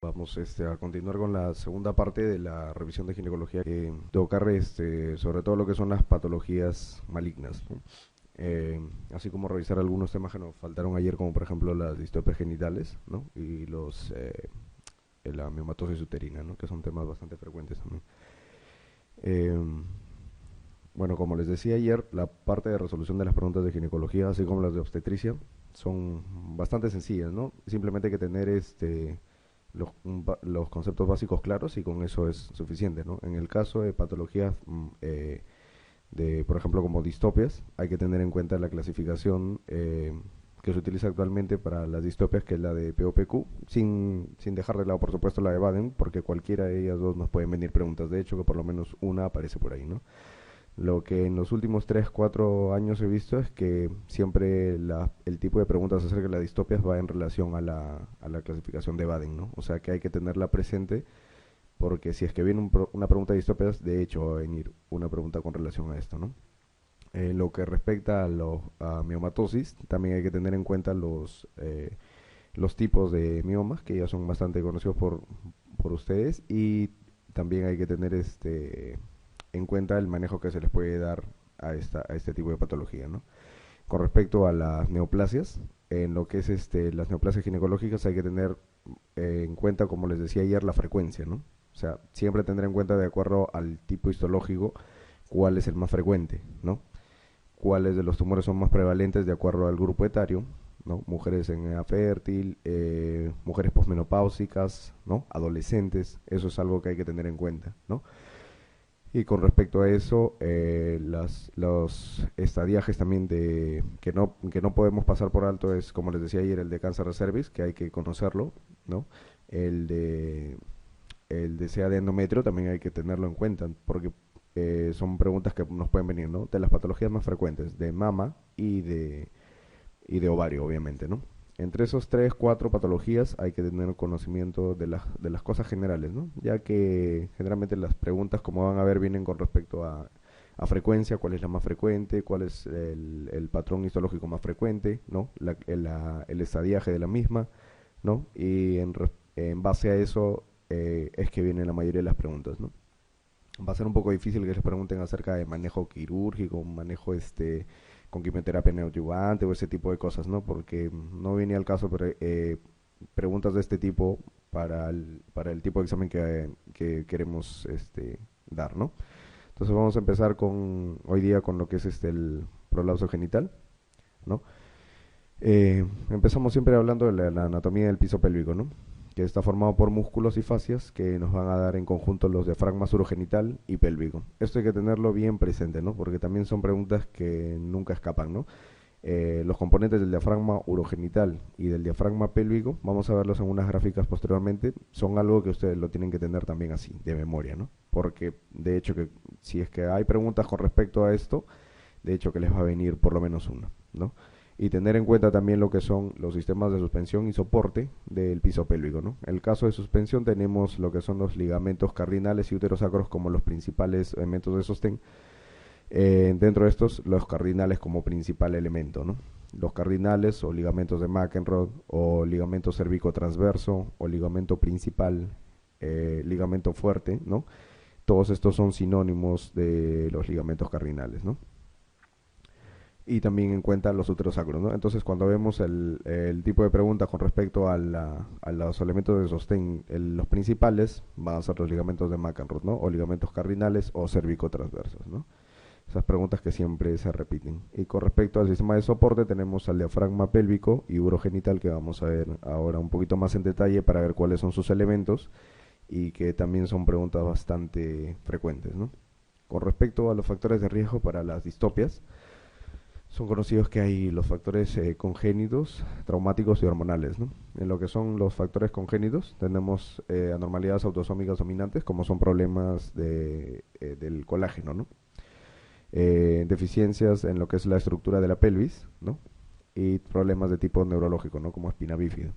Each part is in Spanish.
Vamos a continuar con la segunda parte de la revisión de ginecología que tocar sobre todo lo que son las patologías malignas, ¿no? Así como revisar algunos temas que nos faltaron ayer, como por ejemplo las distopias genitales, ¿no? Y la miomatosis uterina, ¿no? Que son temas bastante frecuentes también. Eh, bueno, como les decía ayer, la parte de resolución de las preguntas de ginecología, así como las de obstetricia, son bastante sencillas, ¿no? Simplemente hay que tener los conceptos básicos claros y con eso es suficiente, ¿no? En el caso de patologías por ejemplo, como distopias, hay que tener en cuenta la clasificación que se utiliza actualmente para las distopias, que es la de POPQ, sin dejar de lado, por supuesto, la de Baden, porque cualquiera de ellas dos nos pueden venir preguntas. De hecho, que por lo menos una aparece por ahí, ¿no? Lo que en los últimos 3 4 años he visto es que siempre el tipo de preguntas acerca de las distopias va en relación a la clasificación de Baden, ¿no? O sea que hay que tenerla presente porque si es que viene una pregunta de distopias, de hecho va a venir una pregunta con relación a esto, ¿no? Lo que respecta a miomatosis, también hay que tener en cuenta los tipos de miomas, que ya son bastante conocidos por ustedes, y también hay que tener en cuenta el manejo que se les puede dar a este tipo de patología, ¿no? Con respecto a las neoplasias, en lo que es las neoplasias ginecológicas hay que tener en cuenta, como les decía ayer, la frecuencia, ¿no? O sea, siempre tener en cuenta de acuerdo al tipo histológico cuál es el más frecuente, ¿no? Cuáles de los tumores son más prevalentes de acuerdo al grupo etario, ¿no? Mujeres en edad fértil, mujeres posmenopáusicas, ¿no? Adolescentes, eso es algo que hay que tener en cuenta, ¿no? Y con respecto a eso, los estadiajes también que no podemos pasar por alto es, como les decía ayer, el de cáncer de cervix, que hay que conocerlo, ¿no? El de, el de SEA de endometrio también hay que tenerlo en cuenta, porque son preguntas que nos pueden venir, ¿no? De las patologías más frecuentes, de mama y de ovario, obviamente, ¿no? Entre esos 3 4 patologías hay que tener conocimiento de las cosas generales, ¿no? Ya que generalmente las preguntas, como van a ver, vienen con respecto a frecuencia, cuál es la más frecuente, cuál es el patrón histológico más frecuente, ¿no? El estadiaje de la misma, ¿no? En base a eso es que vienen la mayoría de las preguntas, ¿no? Va a ser un poco difícil que les pregunten acerca de manejo quirúrgico, manejo con quimioterapia neoadyuvante o ese tipo de cosas, ¿no? Porque no viene al caso preguntas de este tipo para el tipo de examen que queremos dar, ¿no? Entonces vamos a empezar hoy día con lo que es el prolapso genital, ¿no? Empezamos siempre hablando de la anatomía del piso pélvico, ¿no? Que está formado por músculos y fascias que nos van a dar en conjunto los diafragmas urogenital y pélvico. Esto hay que tenerlo bien presente, ¿no? Porque también son preguntas que nunca escapan, ¿no? Los componentes del diafragma urogenital y del diafragma pélvico, vamos a verlos en unas gráficas posteriormente, son algo que ustedes lo tienen que tener también así, de memoria, ¿no? Porque de hecho que si es que hay preguntas con respecto a esto, de hecho que les va a venir por lo menos una, ¿no? Y tener en cuenta también lo que son los sistemas de suspensión y soporte del piso pélvico, ¿no? En el caso de suspensión tenemos lo que son los ligamentos cardinales y uterosacros como los principales elementos de sostén. Dentro de estos, los cardinales como principal elemento, ¿no? Los cardinales o ligamentos de McEnroe o ligamento cervicotransverso o ligamento principal, ligamento fuerte, ¿no? Todos estos son sinónimos de los ligamentos cardinales, ¿no? Y también en cuenta los uterosacros, ¿no? Entonces, cuando vemos el tipo de pregunta con respecto a los elementos de sostén, los principales van a ser los ligamentos de McEnroe, ¿no? O ligamentos cardinales o cervicotransversos, ¿no? Esas preguntas que siempre se repiten. Y con respecto al sistema de soporte, tenemos al diafragma pélvico y urogenital, que vamos a ver ahora un poquito más en detalle para ver cuáles son sus elementos y que también son preguntas bastante frecuentes, ¿no? Con respecto a los factores de riesgo para las distopias, son conocidos que hay los factores congénitos, traumáticos y hormonales, ¿no? En lo que son los factores congénitos, tenemos anormalidades autosómicas dominantes, como son problemas del colágeno, ¿no? Deficiencias en lo que es la estructura de la pelvis, ¿no? Y problemas de tipo neurológico, ¿no? Como espina bífida.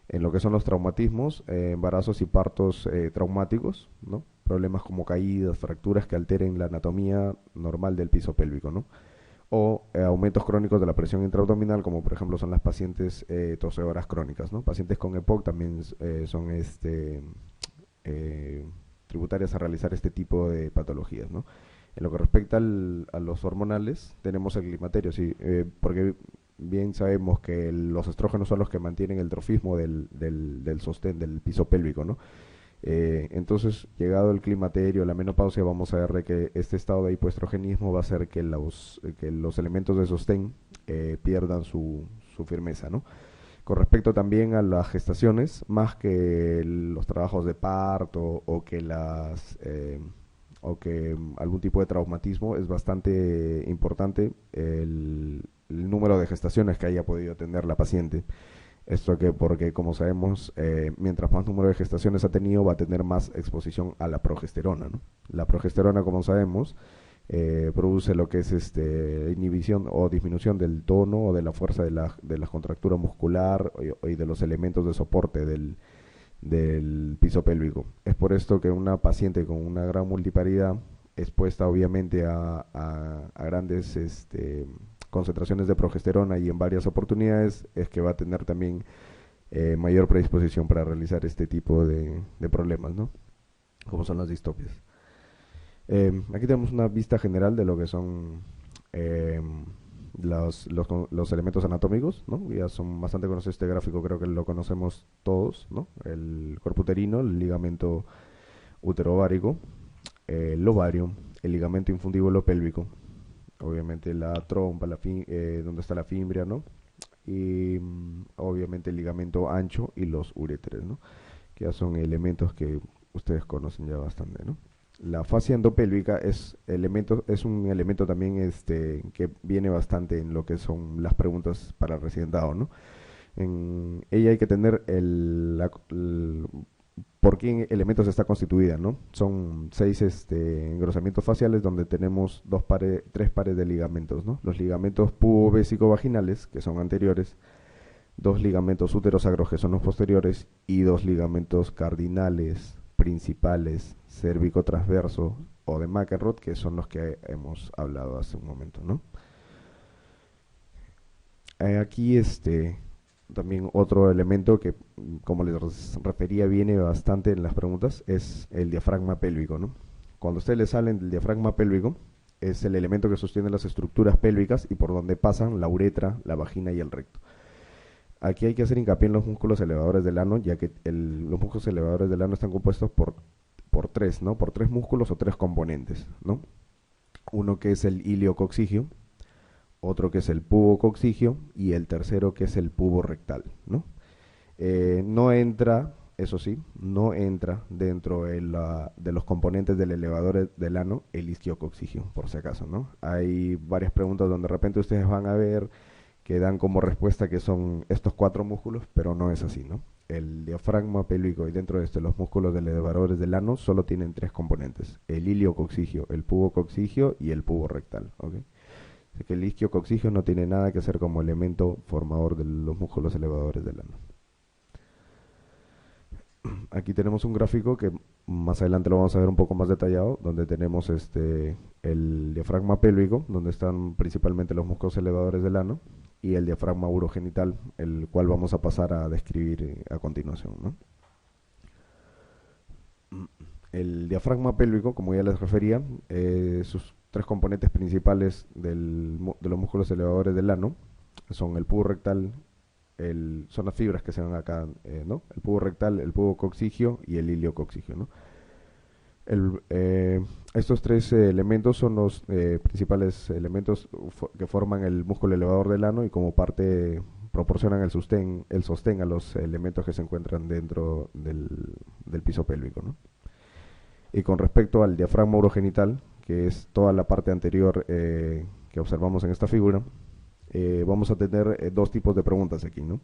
En lo que son los traumatismos, embarazos y partos traumáticos, ¿no? Problemas como caídas, fracturas que alteren la anatomía normal del piso pélvico, ¿no? o aumentos crónicos de la presión intraabdominal, como por ejemplo son las pacientes tosedoras crónicas, ¿no? Pacientes con EPOC también son eh, tributarias a realizar este tipo de patologías, ¿no? En lo que respecta a los hormonales, tenemos el climaterio, sí, porque bien sabemos que los estrógenos son los que mantienen el trofismo del sostén, del piso pélvico, ¿no? Entonces, llegado el climaterio, la menopausia, vamos a ver de que este estado de hipoestrogenismo va a hacer que los elementos de sostén pierdan su firmeza, ¿no? Con respecto también a las gestaciones, más que los trabajos de parto o que algún tipo de traumatismo, es bastante importante el número de gestaciones que haya podido tener la paciente. Esto que porque, como sabemos, mientras más número de gestaciones ha tenido, va a tener más exposición a la progesterona, ¿no? La progesterona, como sabemos, produce lo que es inhibición o disminución del tono o de la fuerza de la contractura muscular y de los elementos de soporte del piso pélvico. Es por esto que una paciente con una gran multiparidad, expuesta obviamente a grandes concentraciones de progesterona y en varias oportunidades, es que va a tener también mayor predisposición para realizar este tipo de problemas, ¿no? Como son las distopias. Aquí tenemos una vista general de lo que son eh, los elementos anatómicos, ¿no? Ya son bastante conocidos este gráfico, creo que lo conocemos todos, ¿no? El cuerpo uterino, el ligamento uterovárico, el ovario, el ligamento infundíbulo pélvico, obviamente la trompa, donde está la fimbria, ¿no? Y obviamente el ligamento ancho y los uréteres, ¿no? Que ya son elementos que ustedes conocen ya bastante, ¿no? La fascia endopélvica es un elemento también que viene bastante en lo que son las preguntas para el residentado, ¿no? En ella hay que tener por qué elementos está constituida, ¿no? Son 6 engrosamientos faciales donde tenemos tres pares de ligamentos, ¿no? Los ligamentos pubovesico-vaginales, que son anteriores, dos ligamentos úterosacros, que son los posteriores, y dos ligamentos cardinales, principales, cérvico-transverso o de McEnroe, que son los que hemos hablado hace un momento, ¿no? Aquí también otro elemento que, como les refería, viene bastante en las preguntas, es el diafragma pélvico, ¿no? Cuando ustedes le salen del diafragma pélvico, es el elemento que sostiene las estructuras pélvicas y por donde pasan la uretra, la vagina y el recto. Aquí hay que hacer hincapié en los músculos elevadores del ano, ya que los músculos elevadores del ano están compuestos por tres, ¿no? Por tres músculos o tres componentes, ¿no? Uno que es el iliococcigio, otro que es el pubococcigio y el tercero que es el pubo rectal, ¿no? No entra, eso sí, no entra dentro de los componentes del elevador del ano el isquiococcigio, por si acaso, ¿no? Hay varias preguntas donde de repente ustedes van a ver que dan como respuesta que son estos cuatro músculos, pero no es así, ¿no? El diafragma pélvico y dentro de los músculos del elevador del ano solo tienen tres componentes: el iliococcigio, el pubococcigio y el pubo rectal, ¿ok? Así que el isquiococcigio no tiene nada que hacer como elemento formador de los músculos elevadores del ano. Aquí tenemos un gráfico que más adelante lo vamos a ver un poco más detallado, donde tenemos el diafragma pélvico, donde están principalmente los músculos elevadores del ano, y el diafragma urogenital, el cual vamos a pasar a describir a continuación, ¿no? El diafragma pélvico, como ya les refería, sus tres componentes principales de los músculos elevadores del ano son el pubo rectal, son las fibras que se ven acá, ¿no? El pubo rectal, el pubo coccigio y el iliococcigio, ¿no? Estos tres elementos son los principales elementos que forman el músculo elevador del ano y como parte proporcionan el sostén a los elementos que se encuentran dentro del piso pélvico, ¿no? Y con respecto al diafragma urogenital, que es toda la parte anterior que observamos en esta figura, vamos a tener dos tipos de preguntas aquí, ¿no?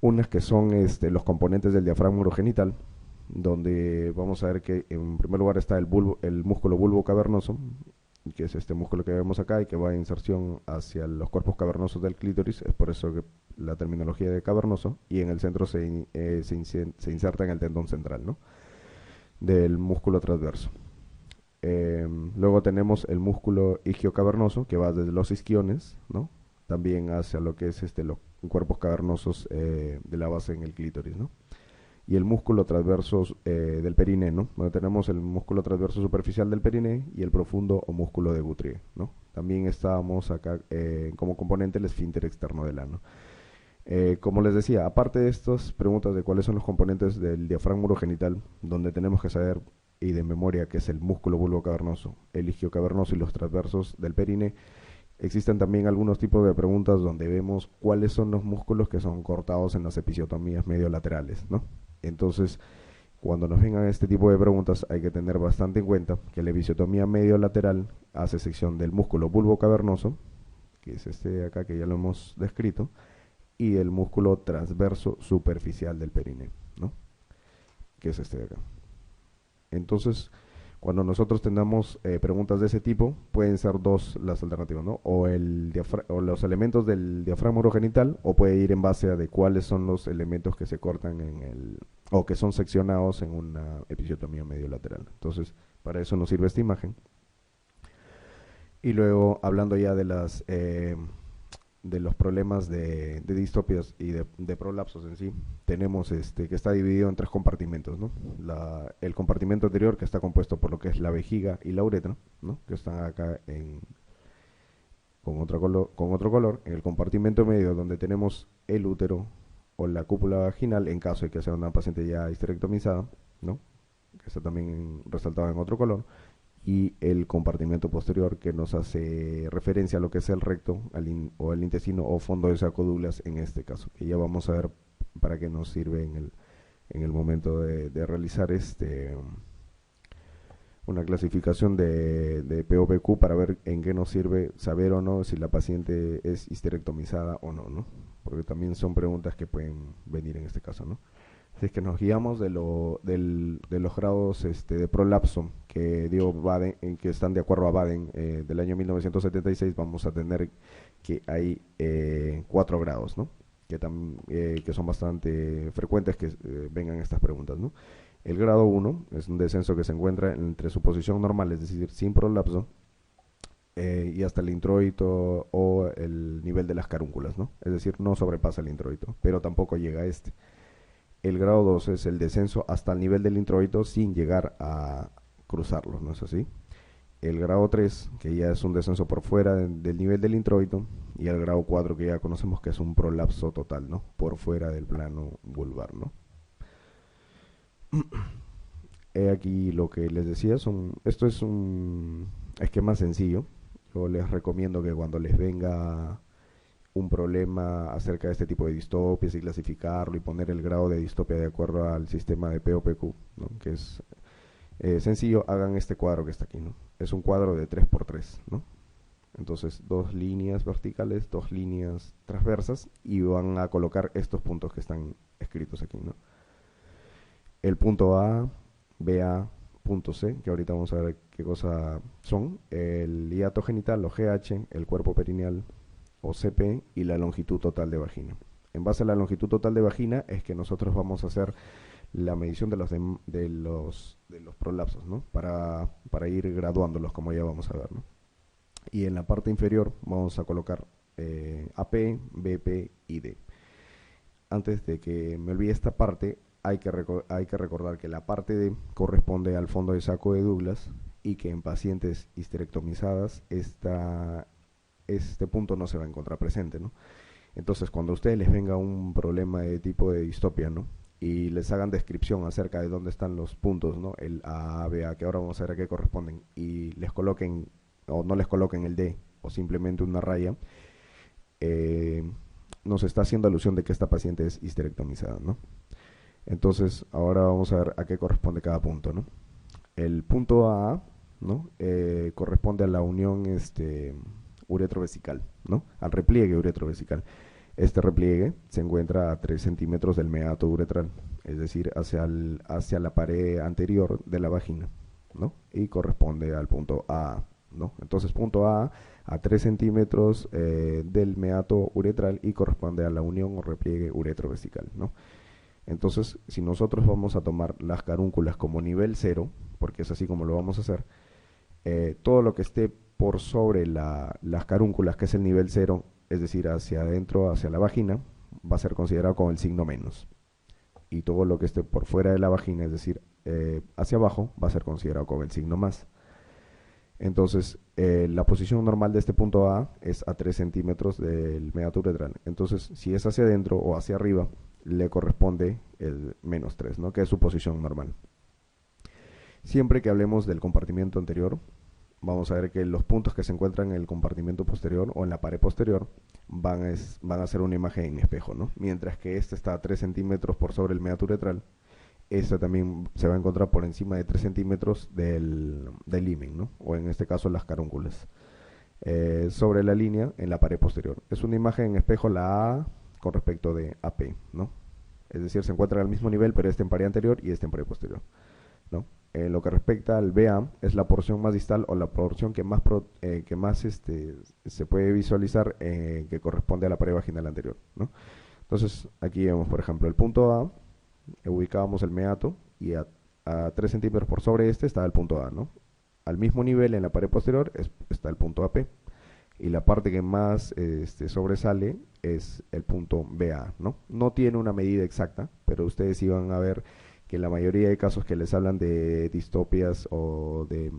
Unas que son los componentes del diafragma urogenital, donde vamos a ver que en primer lugar está el músculo bulbo cavernoso, que es este músculo que vemos acá y que va a inserción hacia los cuerpos cavernosos del clítoris, es por eso que la terminología de cavernoso, y en el centro se inserta en el tendón central, ¿no? Del músculo transverso. Luego tenemos el músculo isquiocavernoso, que va desde los isquiones, ¿no? También hacia lo que es los cuerpos cavernosos de la base en el clítoris, ¿no? Y el músculo transverso del periné, ¿no? Donde tenemos el músculo transverso superficial del periné y el profundo o músculo de Guthrie, ¿no? También estábamos acá como componente el esfínter externo del ano. Como les decía, aparte de estas preguntas de cuáles son los componentes del diafragma urogenital, donde tenemos que saber y de memoria que es el músculo bulbocavernoso, el isquiocavernoso y los transversos del periné, existen también algunos tipos de preguntas donde vemos cuáles son los músculos que son cortados en las episiotomías mediolaterales, ¿no? Entonces, cuando nos vengan este tipo de preguntas, hay que tener bastante en cuenta que la episiotomía mediolateral hace sección del músculo bulbocavernoso, que es este de acá que ya lo hemos descrito, y el músculo transverso superficial del periné, ¿no? Que es este de acá. Entonces, cuando nosotros tengamos preguntas de ese tipo, pueden ser dos las alternativas, ¿no? O los elementos del diafragma urogenital, o puede ir en base a de cuáles son los elementos que se cortan o que son seccionados en una episiotomía mediolateral. Entonces, para eso nos sirve esta imagen. Y luego, hablando ya de los problemas de distopias y de prolapsos en sí, tenemos que está dividido en tres compartimentos, ¿no? El compartimento anterior, que está compuesto por lo que es la vejiga y la uretra, ¿no? Que están acá con otro color. En el compartimento medio, donde tenemos el útero o la cúpula vaginal, en caso de que sea una paciente ya histerectomizada, ¿no? Que está también resaltado en otro color. Y el compartimento posterior, que nos hace referencia a lo que es el recto o el intestino o fondo de saco Douglas en este caso, que ya vamos a ver para qué nos sirve en el momento de realizar una clasificación de POPQ, para ver en qué nos sirve saber o no si la paciente es histerectomizada o no, ¿no? Porque también son preguntas que pueden venir en este caso, ¿no? Si es que nos guiamos de los grados de prolapso que dio Baden, que están de acuerdo a Baden del año 1976, vamos a tener que hay 4 grados, ¿no? Que son bastante frecuentes que vengan estas preguntas, ¿no? El grado 1 es un descenso que se encuentra entre su posición normal, es decir, sin prolapso, y hasta el introito o el nivel de las carúnculas, ¿no? Es decir, no sobrepasa el introito, pero tampoco llega a este. El grado 2 es el descenso hasta el nivel del introito sin llegar a cruzarlo, ¿no es así? El grado 3, que ya es un descenso por fuera del nivel del introito, y el grado 4, que ya conocemos que es un prolapso total, ¿no? Por fuera del plano vulvar, ¿no? Aquí lo que les decía, esto es un esquema sencillo. Yo les recomiendo que cuando les venga un problema acerca de este tipo de distopias y clasificarlo y poner el grado de distopia de acuerdo al sistema de POPQ, ¿no? Que es sencillo, hagan este cuadro que está aquí, ¿no? Es un cuadro de 3x3, ¿no? Entonces, 2 líneas verticales, 2 líneas transversas, y van a colocar estos puntos que están escritos aquí, ¿no? El punto A, BA, punto C, que ahorita vamos a ver qué cosa son, el hiato genital o GH, el cuerpo perineal o CP, y la longitud total de vagina. En base a la longitud total de vagina es que nosotros vamos a hacer la medición de los prolapsos, ¿no? Para ir graduándolos, como ya vamos a ver, ¿no? Y en la parte inferior vamos a colocar AP, BP y D. Antes de que me olvide esta parte, hay que recordar que la parte D corresponde al fondo de saco de Douglas, y que en pacientes histerectomizadas este punto no se va a encontrar presente, ¿no? Entonces, cuando a ustedes les venga un problema de tipo de distopia, ¿no? Y les hagan descripción acerca de dónde están los puntos, ¿no? El A, B, A, que ahora vamos a ver a qué corresponden, y les coloquen o no les coloquen el D o simplemente una raya, nos está haciendo alusión de que esta paciente es histerectomizada, ¿no? Entonces, ahora vamos a ver a qué corresponde cada punto, ¿no? El punto A, ¿no? Corresponde a la unión uretrovesical, ¿no? Al repliegue uretrovesical. Este repliegue se encuentra a 3 centímetros del meato uretral, es decir, hacia la pared anterior de la vagina, ¿no? Y corresponde al punto A, ¿no? Entonces, punto A 3 centímetros del meato uretral, y corresponde a la unión o repliegue uretrovesical, ¿no? Entonces, si nosotros vamos a tomar las carúnculas como nivel 0, porque es así como lo vamos a hacer, todo lo que esté por sobre las carúnculas, que es el nivel cero, es decir, hacia adentro, hacia la vagina, va a ser considerado con el signo menos. Y todo lo que esté por fuera de la vagina, es decir, hacia abajo, va a ser considerado con el signo más. Entonces, la posición normal de este punto A es a 3 centímetros del meato uretral. Entonces, si es hacia adentro o hacia arriba, le corresponde el menos 3, ¿no? Que es su posición normal. Siempre que hablemos del compartimiento anterior, vamos a ver que los puntos que se encuentran en el compartimiento posterior o en la pared posterior van a ser una imagen en espejo, ¿no? Mientras que este está a 3 centímetros por sobre el meato uretral, esta también se va a encontrar por encima de 3 centímetros del himen, ¿no? O en este caso las carúnculas. Sobre la línea en la pared posterior. Es una imagen en espejo la A con respecto de AP, ¿no? Es decir, se encuentra al mismo nivel, pero este en pared anterior y este en pared posterior, ¿no? En lo que respecta al BA, es la porción más distal o la porción que más se puede visualizar, que corresponde a la pared vaginal anterior, ¿no? Entonces, aquí vemos, por ejemplo, el punto A, ubicábamos el meato y a 3 centímetros por sobre este está el punto A, ¿no? Al mismo nivel en la pared posterior está el punto AP y la parte que más sobresale es el punto BA, ¿no? No tiene una medida exacta, pero ustedes sí van a ver que en la mayoría de casos que les hablan de distopias o de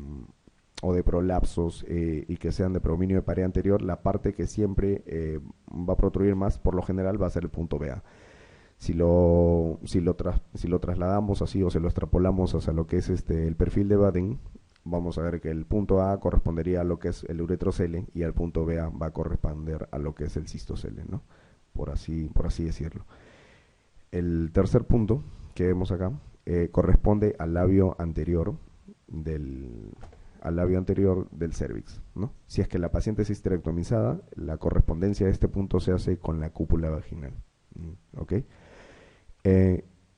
prolapsos, y que sean de predominio de pared anterior, la parte que siempre va a protruir más, por lo general, va a ser el punto BA. Si lo trasladamos así o se lo extrapolamos hacia lo que es el perfil de Baden, vamos a ver que el punto A correspondería a lo que es el uretrocele y al punto BA va a corresponder a lo que es el cistocele, ¿no? Por así decirlo. El tercer punto que vemos acá corresponde al labio anterior del cervix, ¿no? Si es que la paciente es histerectomizada, la correspondencia de este punto se hace con la cúpula vaginal, ¿ok?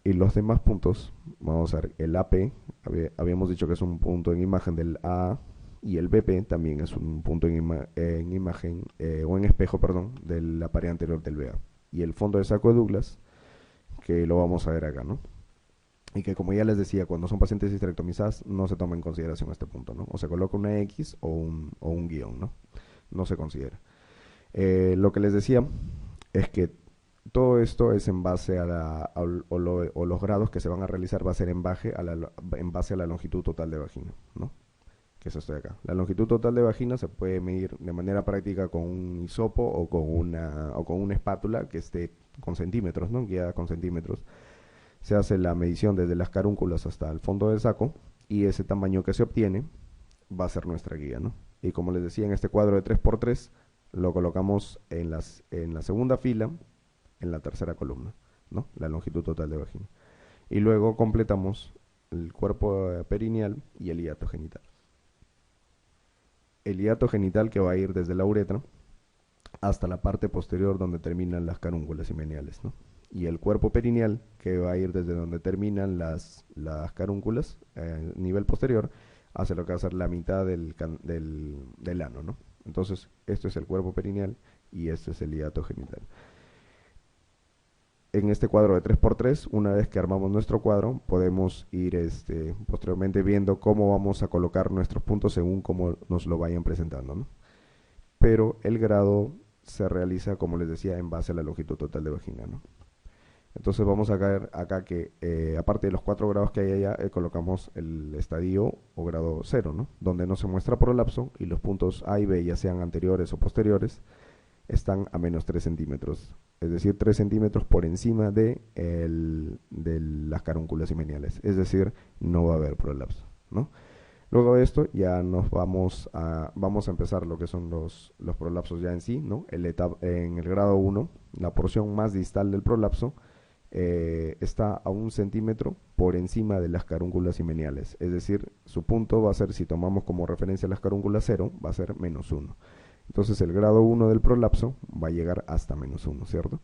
Y los demás puntos, vamos a ver, el AP, habíamos dicho que es un punto en imagen del A, y el BP también es un punto en imagen, o en espejo, perdón, de la pared anterior del BA. Y el fondo de saco de Douglas, que lo vamos a ver acá, ¿no? Y que, como ya les decía, cuando son pacientes histerectomizadas no se toma en consideración este punto, ¿no? O se coloca una X o un guión, ¿no? No se considera. Lo que les decía es que todo esto es en base o los grados que se van a realizar va a ser en base a la longitud total de vagina, ¿no? Que es esto de acá. La longitud total de vagina se puede medir de manera práctica con un hisopo o con una espátula que esté con centímetros, ¿no? Guiada con centímetros. Se hace la medición desde las carúnculas hasta el fondo del saco y ese tamaño que se obtiene va a ser nuestra guía, ¿no? Y como les decía, en este cuadro de 3×3 lo colocamos en la segunda fila, en la tercera columna, ¿no? La longitud total de vagina. Y luego completamos el cuerpo perineal y el hiato genital. El hiato genital que va a ir desde la uretra hasta la parte posterior donde terminan las carúnculas himeneales, ¿no? Y el cuerpo perineal que va a ir desde donde terminan las carúnculas, nivel posterior, hacia lo que va a ser la mitad del ano, ¿no? Entonces, esto es el cuerpo perineal y este es el hiato genital. En este cuadro de 3×3, una vez que armamos nuestro cuadro, podemos ir posteriormente viendo cómo vamos a colocar nuestros puntos según cómo nos lo vayan presentando, ¿no? Pero el grado se realiza, como les decía, en base a la longitud total de vagina, ¿no? Entonces vamos a ver acá que, aparte de los 4 grados que hay allá, colocamos el estadio o grado 0, ¿no? Donde no se muestra prolapso y los puntos A y B, ya sean anteriores o posteriores, están a menos 3 centímetros. Es decir, 3 centímetros por encima de las carúnculas himeneales. Es decir, no va a haber prolapso, ¿no? Luego de esto ya vamos a empezar lo que son los prolapsos ya en sí, ¿no? En el grado 1, la porción más distal del prolapso está a 1 centímetro por encima de las carúnculas himeneales. Es decir, su punto va a ser, si tomamos como referencia las carúnculas 0, va a ser -1. Entonces el grado 1 del prolapso va a llegar hasta -1, ¿cierto?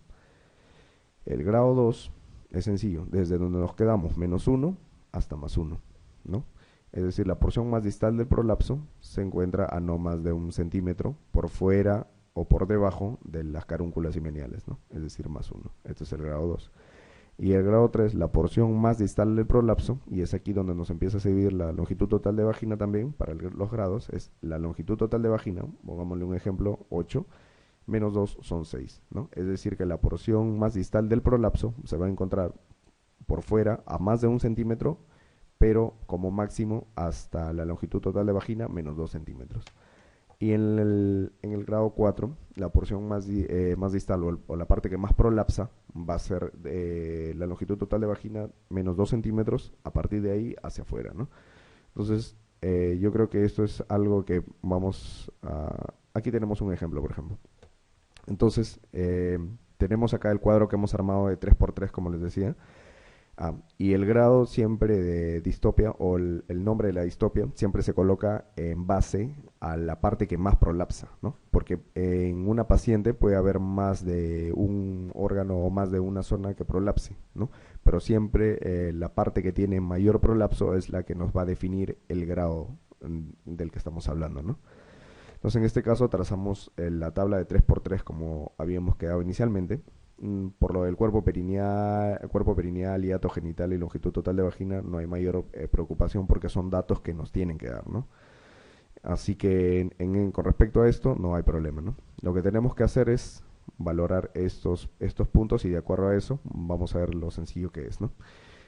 El grado 2 es sencillo, desde donde nos quedamos, -1 hasta +1, ¿no? Es decir, la porción más distal del prolapso se encuentra a no más de 1 centímetro por fuera o por debajo de las carúnculas himeneales, ¿no? Es decir, +1. Este es el grado 2. Y el grado 3, la porción más distal del prolapso, y es aquí donde nos empieza a servir la longitud total de vagina también, para los grados, es la longitud total de vagina, pongámosle un ejemplo, 8, menos 2 son 6, ¿no? Es decir, que la porción más distal del prolapso se va a encontrar por fuera a más de 1 centímetro, pero como máximo hasta la longitud total de vagina, menos 2 centímetros. Y en el grado 4, la porción más distal o la parte que más prolapsa va a ser la longitud total de vagina menos 2 centímetros, a partir de ahí hacia afuera, ¿no? Entonces, yo creo que esto es algo que vamos a... Aquí tenemos un ejemplo, por ejemplo. Entonces, tenemos acá el cuadro que hemos armado de 3 por 3, como les decía. Y el grado siempre de distopia o el nombre de la distopia siempre se coloca en base a la parte que más prolapsa, ¿no? Porque en una paciente puede haber más de un órgano o más de una zona que prolapse, ¿no? Pero siempre la parte que tiene mayor prolapso es la que nos va a definir el grado del que estamos hablando, ¿no? Entonces en este caso trazamos la tabla de 3 por 3 como habíamos quedado inicialmente. Por lo del cuerpo perineal, hiato genital y longitud total de vagina, no hay mayor preocupación porque son datos que nos tienen que dar, ¿no? Así que con respecto a esto no hay problema, ¿no? Lo que tenemos que hacer es valorar estos puntos y de acuerdo a eso vamos a ver lo sencillo que es, ¿no?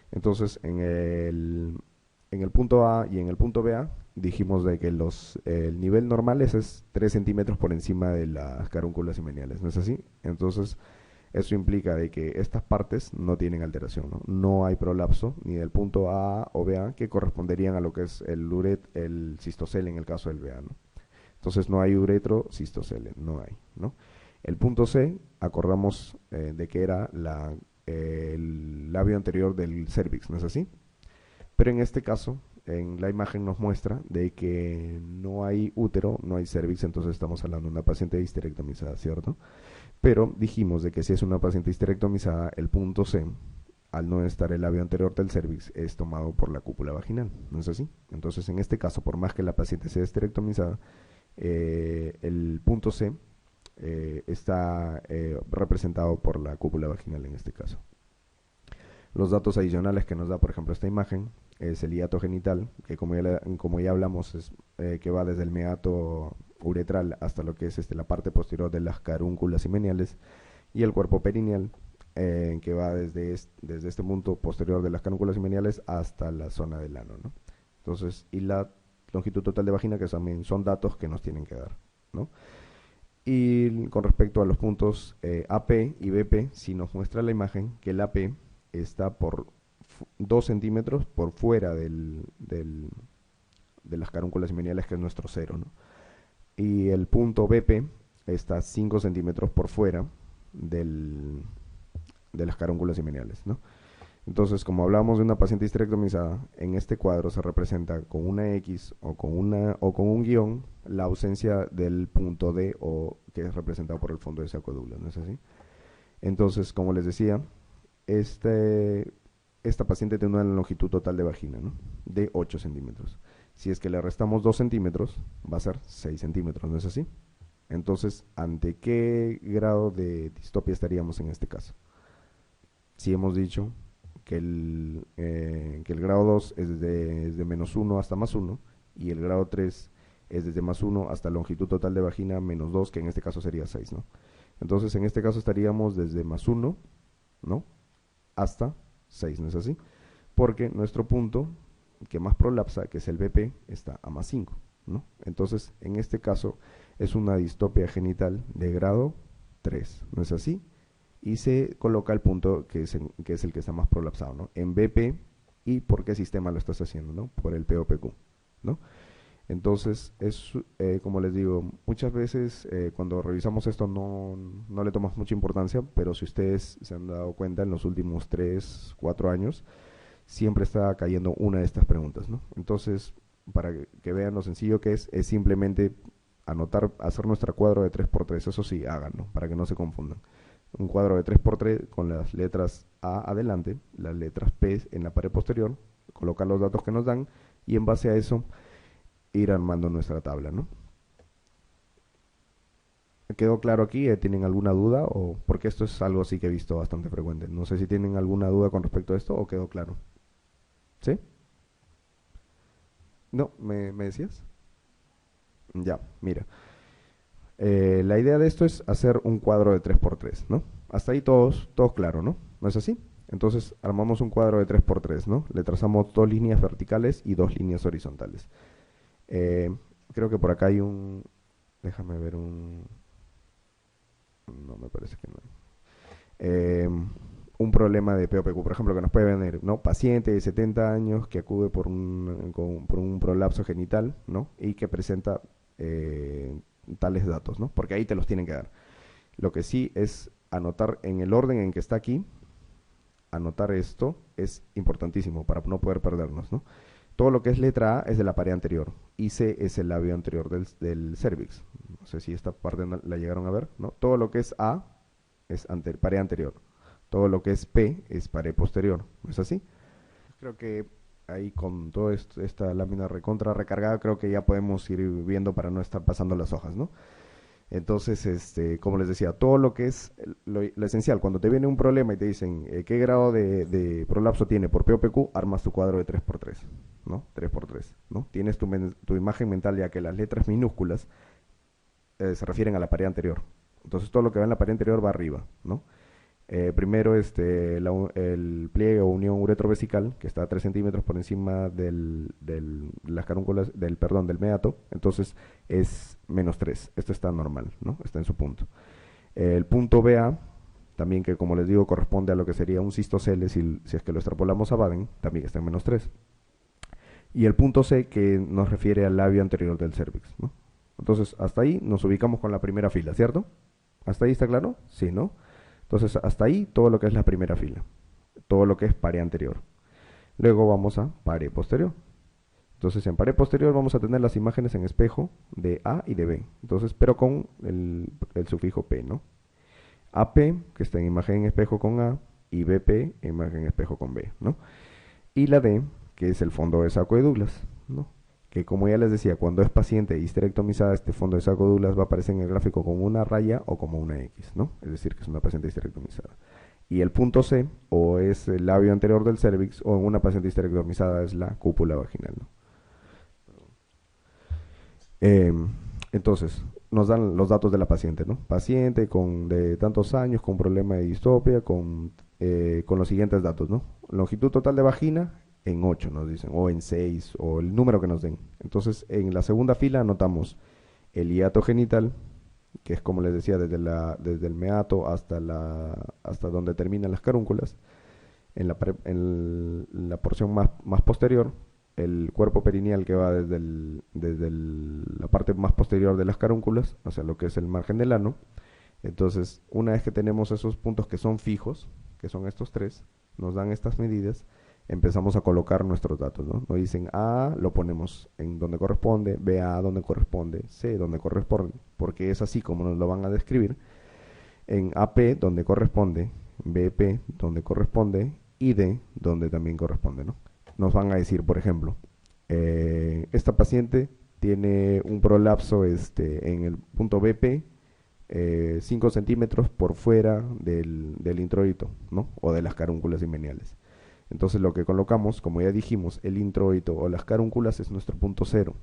Entonces en el punto A y en el punto BA dijimos de que el nivel normal es 3 centímetros por encima de las carúnculas himeneales, ¿no es así? Entonces eso implica de que estas partes no tienen alteración, ¿no? No hay prolapso ni del punto A o BA que corresponderían a lo que es el cistocele en el caso del BA, ¿no? Entonces no hay uretro cistocele, no hay, ¿no? El punto C, acordamos de que era el labio anterior del cervix, ¿no es así? Pero en este caso, en la imagen nos muestra de que no hay útero, no hay cervix, entonces estamos hablando de una paciente histerectomizada, ¿cierto? Pero dijimos de que si es una paciente histerectomizada, el punto C, al no estar el labio anterior del cervix, es tomado por la cúpula vaginal, ¿no es así? Entonces, en este caso, por más que la paciente sea histerectomizada, el punto C está representado por la cúpula vaginal en este caso. Los datos adicionales que nos da, por ejemplo, esta imagen es el hiato genital, que como ya hablamos, es que va desde el meato uretral hasta lo que es la parte posterior de las carúnculas himeneales, y el cuerpo perineal, que va desde este punto posterior de las carúnculas himeneales hasta la zona del ano, ¿no? Entonces, y la longitud total de vagina, que también son datos que nos tienen que dar, ¿no? Y con respecto a los puntos AP y BP, si nos muestra la imagen que el AP está por 2 centímetros por fuera de las carúnculas himeneales, que es nuestro cero, ¿no? Y el punto BP está 5 centímetros por fuera de las carúnculas himeneales, ¿no? Entonces, como hablamos de una paciente histerectomizada, en este cuadro se representa con una X o con un guión la ausencia del punto D, o que es representado por el fondo de sacoducto, ¿no es así? Entonces, como les decía, esta paciente tiene una longitud total de vagina, ¿no? De 8 centímetros. Si es que le restamos 2 centímetros, va a ser 6 centímetros, ¿no es así? Entonces, ¿ante qué grado de distopia estaríamos en este caso? Si hemos dicho que el grado 2 es desde menos 1 hasta más 1, y el grado 3 es desde más 1 hasta longitud total de vagina menos 2, que en este caso sería 6, ¿no? Entonces, en este caso estaríamos desde más 1, ¿no? Hasta 6, ¿no es así? Porque nuestro punto que más prolapsa, que es el BP, está a más 5, ¿no? Entonces, en este caso, es una distopia genital de grado 3, ¿no es así? Y se coloca el punto que es el que está más prolapsado, ¿no? En BP. ¿Y por qué sistema lo estás haciendo, no? Por el POPQ, ¿no? Entonces, como les digo, muchas veces cuando revisamos esto no le tomas mucha importancia, pero si ustedes se han dado cuenta en los últimos 3, 4 años, siempre está cayendo una de estas preguntas, ¿no? Entonces, para que vean lo sencillo que es simplemente hacer nuestro cuadro de 3 por 3, eso sí, háganlo, para que no se confundan. Un cuadro de 3 por 3 con las letras A adelante, las letras P en la pared posterior, colocar los datos que nos dan y en base a eso ir armando nuestra tabla, ¿no? ¿Quedó claro aquí? ¿Tienen alguna duda? O porque esto es algo sí que he visto bastante frecuente. No sé si tienen alguna duda con respecto a esto o quedó claro. ¿Sí? ¿No? ¿Me decías? Ya, mira. La idea de esto es hacer un cuadro de 3x3, ¿no? Hasta ahí todos claro, ¿no? ¿No es así? Entonces armamos un cuadro de 3x3, ¿no? Le trazamos dos líneas verticales y dos líneas horizontales. Eh, Creo que por acá hay un... Déjame ver un... No, me parece que no. Eh, un problema de POPQ, por ejemplo, que nos puede venir, ¿no? Paciente de 70 años que acude por un prolapso genital, ¿no? Y que presenta eh, tales datos, ¿no? Porque ahí te los tienen que dar. Lo que sí es anotar en el orden en que está aquí, anotar esto es importantísimo para no poder perdernos, ¿no? Todo lo que es letra A es de la pared anterior y C es el labio anterior del cervix. No sé si esta parte no la llegaron a ver, ¿no? Todo lo que es A es pared anterior. Todo lo que es P es pared posterior. ¿No es así? Creo que ahí con toda esta lámina recontra recargada, creo que ya podemos ir viendo para no estar pasando las hojas, ¿no? Entonces, como les decía, todo lo que es lo esencial, cuando te viene un problema y te dicen qué grado de prolapso tiene por POPQ, armas tu cuadro de 3x3, ¿no? 3x3, ¿no? Tienes tu imagen mental ya que las letras minúsculas se refieren a la pared anterior. Entonces todo lo que va en la pared anterior va arriba, ¿no? Primero el pliegue o unión uretrovesical, que está a 3 centímetros por encima las carúnculas, perdón, del meato, entonces es -3. Esto está normal, ¿no? Está en su punto. El punto BA, también que como les digo corresponde a lo que sería un cistocele si es que lo extrapolamos a Baden, también está en -3. Y el punto C que nos refiere al labio anterior del cervix, ¿no? Entonces hasta ahí nos ubicamos con la primera fila, ¿cierto? ¿Hasta ahí está claro? Sí, ¿no? Entonces, hasta ahí todo lo que es la primera fila, todo lo que es pared anterior. Luego vamos a pared posterior. Entonces, en pared posterior vamos a tener las imágenes en espejo de A y de B. Entonces, pero con el sufijo P, ¿no? AP, que está en imagen en espejo con A, y BP, imagen en espejo con B, ¿no? Y la D, que es el fondo de saco de Douglas, ¿no? Que como ya les decía, cuando es paciente histerectomizada, este fondo de saco de Douglas va a aparecer en el gráfico como una raya o como una X, ¿no? Es decir, que es una paciente histerectomizada. Y el punto C, o es el labio anterior del cervix, o en una paciente histerectomizada es la cúpula vaginal, ¿no? Eh, entonces, nos dan los datos de la paciente, ¿no? Paciente de tantos años, con problema de distopia, con los siguientes datos, ¿no? Longitud total de vagina en 8 nos dicen, o en 6 o el número que nos den. Entonces, en la segunda fila anotamos el hiato genital, que es como les decía, desde el meato hasta donde terminan las carúnculas, en la porción más posterior, el cuerpo perineal que va la parte más posterior de las carúnculas, o sea, lo que es el margen del ano. Entonces, una vez que tenemos esos puntos que son fijos, que son estos tres, nos dan estas medidas, empezamos a colocar nuestros datos, ¿no? Nos dicen A, lo ponemos en donde corresponde, B A donde corresponde, C donde corresponde, porque es así como nos lo van a describir, en AP donde corresponde, BP donde corresponde y D donde también corresponde, ¿no? Nos van a decir, por ejemplo, esta paciente tiene un prolapso en el punto BP 5 centímetros por fuera del introito, ¿no? O de las carúnculas imeniales. Entonces lo que colocamos, como ya dijimos, el introito o las carúnculas es nuestro punto cero.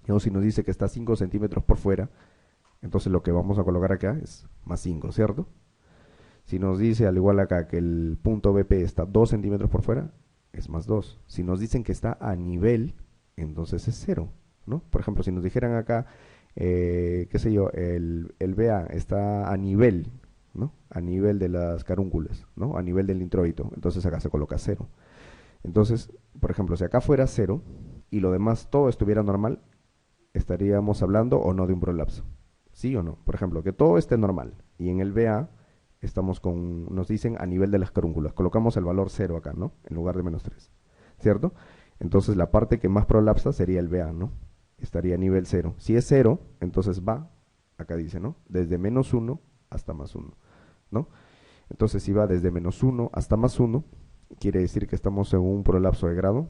O si nos dice que está 5 centímetros por fuera, entonces lo que vamos a colocar acá es +5, ¿cierto? Si nos dice, al igual acá, que el punto BP está 2 centímetros por fuera, es +2. Si nos dicen que está a nivel, entonces es 0, ¿no? Por ejemplo, si nos dijeran acá, qué sé yo, el BA está a nivel, ¿no? A nivel de las carúnculas, ¿no? A nivel del introito, entonces acá se coloca 0. Entonces, por ejemplo, si acá fuera 0 y lo demás todo estuviera normal, estaríamos hablando o no de un prolapso. ¿Sí o no? Por ejemplo, que todo esté normal y en el BA nos dicen a nivel de las carúnculas. Colocamos el valor 0 acá, ¿no? En lugar de -3, ¿cierto? Entonces la parte que más prolapsa sería el BA, ¿no? Estaría a nivel 0. Si es 0, entonces va, acá dice, ¿no? Desde -1 hasta +1, ¿no? Entonces si va desde -1 hasta +1, quiere decir que estamos en un prolapso de grado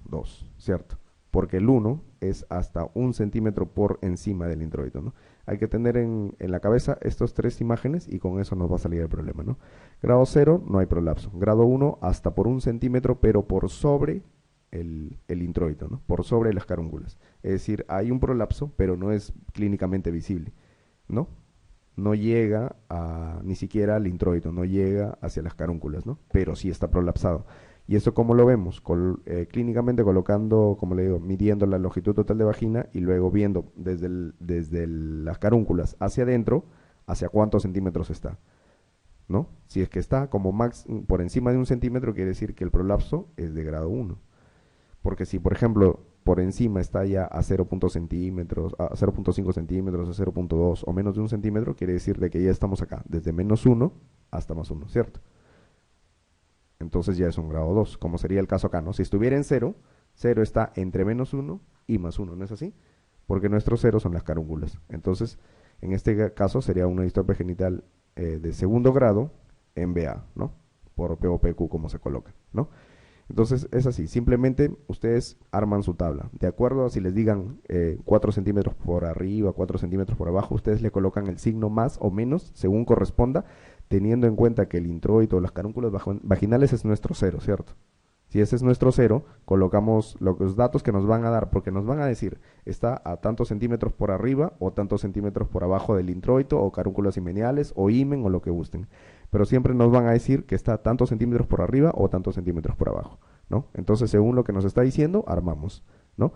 2, ¿cierto? porque el 1 es hasta 1 centímetro por encima del introito, ¿no? Hay que tener en la cabeza estas tres imágenes y con eso nos va a salir el problema, ¿no? Grado 0, no hay prolapso. Grado 1, hasta por 1 centímetro, pero por sobre el introito, ¿no? Por sobre las carúnculas. Es decir, hay un prolapso, pero no es clínicamente visible, ¿no? No llega ni siquiera al introito, no llega hacia las carúnculas, ¿no? Pero sí está prolapsado. ¿Y esto cómo lo vemos? Clínicamente colocando, como le digo, midiendo la longitud total de vagina y luego viendo desde las carúnculas hacia adentro, hacia cuántos centímetros está, ¿no? Si es que está como por encima de 1 centímetro, quiere decir que el prolapso es de grado 1. Porque si, por ejemplo, por encima está ya a 0.5 centímetros, a 0.5 centímetros, a 0.2 o menos de 1 centímetro, quiere decir de que ya estamos acá, desde -1 hasta +1, ¿cierto? Entonces ya es un grado 2, como sería el caso acá, ¿no? Si estuviera en 0, 0 está entre -1 y +1, ¿no es así? Porque nuestro 0 son las carúnculas. Entonces, en este caso sería una distope genital de segundo grado en BA, ¿no? Por P o PQ como se coloca, ¿no? Entonces es así, simplemente ustedes arman su tabla. De acuerdo a si les digan 4 centímetros por arriba, 4 centímetros por abajo, ustedes le colocan el signo más o menos según corresponda, teniendo en cuenta que el introito o las carúnculas vaginales es nuestro 0, ¿cierto? Si ese es nuestro 0, colocamos los datos que nos van a dar, porque nos van a decir, está a tantos centímetros por arriba o tantos centímetros por abajo del introito o carúnculas himeniales o himen o lo que gusten. Pero siempre nos van a decir que está a tantos centímetros por arriba o tantos centímetros por abajo, ¿no? Entonces, según lo que nos está diciendo, armamos, ¿no?